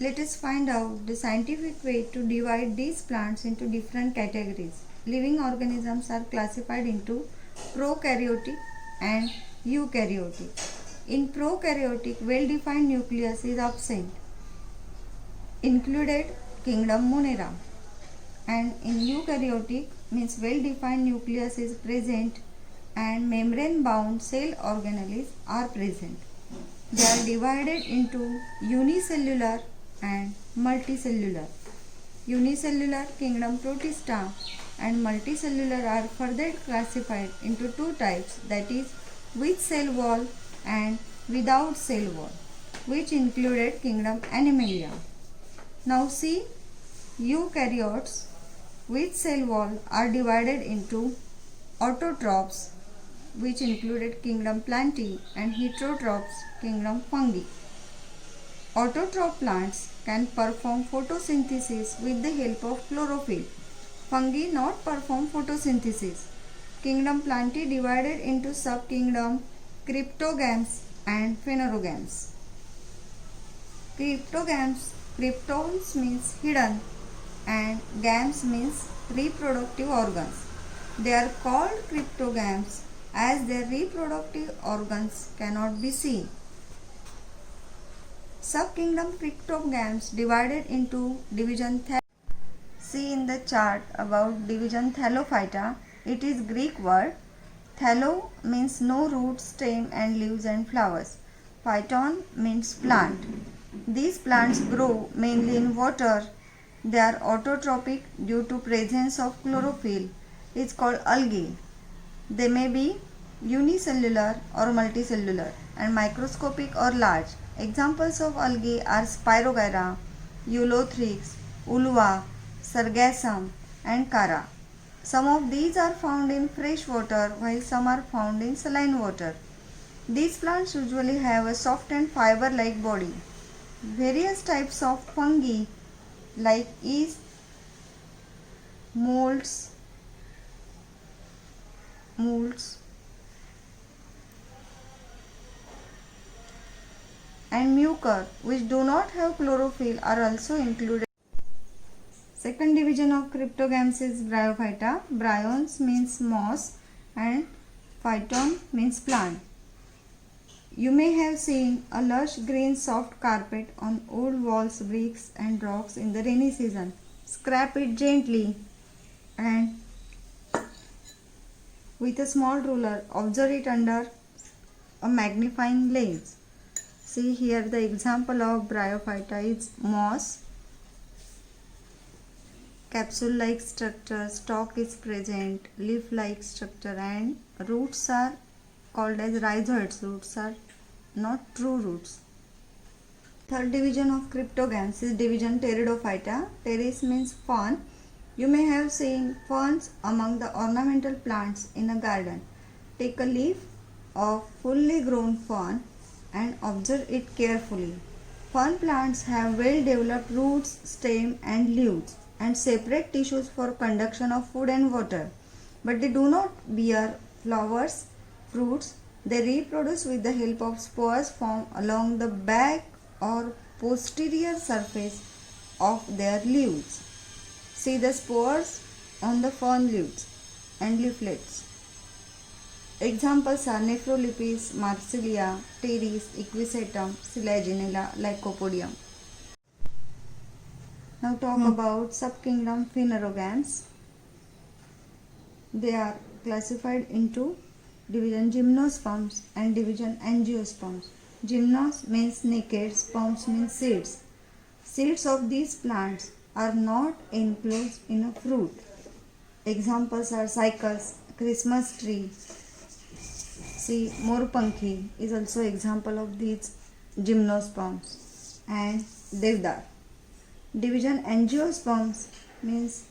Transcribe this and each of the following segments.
Let us find out the scientific way to divide these plants into different categories. Living organisms are classified into prokaryotic and eukaryotic. In prokaryotic, well-defined nucleus is absent, included kingdom Monera, and in eukaryotic means well-defined nucleus is present and membrane-bound cell organelles are present. They are divided into unicellular and multicellular. Unicellular kingdom Protista and multicellular are further classified into two types, that is with cell wall and without cell wall, which included kingdom Animalia. Now see, eukaryotes with cell wall are divided into autotrophs, which included kingdom Plantae, and heterotrophs, kingdom Fungi. Autotroph plants can perform photosynthesis with the help of chlorophyll. Fungi not perform photosynthesis. Kingdom Plantae divided into subkingdom Cryptogams and Phanerogams. Cryptons means hidden and gams means reproductive organs. They are called cryptogams as their reproductive organs cannot be seen. Subkingdom Cryptogams divided into division. See in the chart about division Thallophyta. It is Greek word. Thallo means no roots, stem and leaves and flowers. Phyton means plant. These plants grow mainly in water. They are autotrophic due to presence of chlorophyll. It is called algae. They may be unicellular or multicellular and microscopic or large. Examples of algae are Spirogyra, Eulothrix, Ulva, Sargassum and Chara. Some of these are found in fresh water while some are found in saline water. These plants usually have a soft and fiber-like body. Various types of fungi like yeast, molds, and mucor, which do not have chlorophyll, are also included. Second division of cryptogams is Bryophyta. Bryons means moss and phyton means plant. You may have seen a lush green soft carpet on old walls, bricks and rocks in the rainy season. Scrape it gently and with a small ruler observe it under a magnifying lens. See here the example of Bryophyta is moss, capsule-like structure, stalk is present, leaf-like structure, and roots are called as rhizoids. Roots are not true roots. Third division of cryptogams is division Pteridophyta. Pteris means fern. You may have seen ferns among the ornamental plants in a garden. Take a leaf of fully grown fern and observe it carefully. Fern plants have well-developed roots, stem and leaves and separate tissues for conduction of food and water. But they do not bear flowers, fruits. They reproduce with the help of spores formed along the back or posterior surface of their leaves. See the spores on the fern leaves and leaflets. Examples are Nephrolepis, Marsilia, Pteris, Equisetum, Selaginella, Lycopodium. Now talk about subkingdom Phanerogams. They are classified into division Gymnosperms and division Angiosperms. Gymnos means naked, sperms means seeds. Seeds of these plants are not enclosed in a fruit. Examples are Cycas, Christmas tree. See, Moorpunky is also example of these gymnosperms, and Devdar. Division Angiosperms means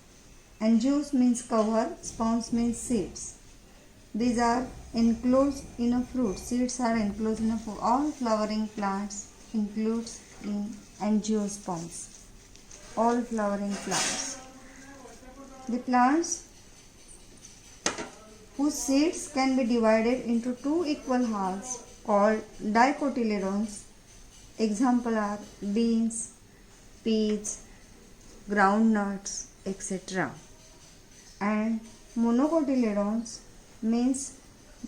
angios means cover, sperms means seeds. These are enclosed in a fruit. Seeds are enclosed in a fruit. All flowering plants includes in angiosperms. All flowering plants. The plants whose seeds can be divided into two equal halves called dicotyledons. Example are beans, peas, groundnuts, etc. And monocotyledons means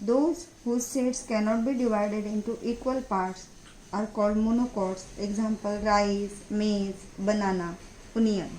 those whose seeds cannot be divided into equal parts are called monocots. Example: rice, maize, banana, onion.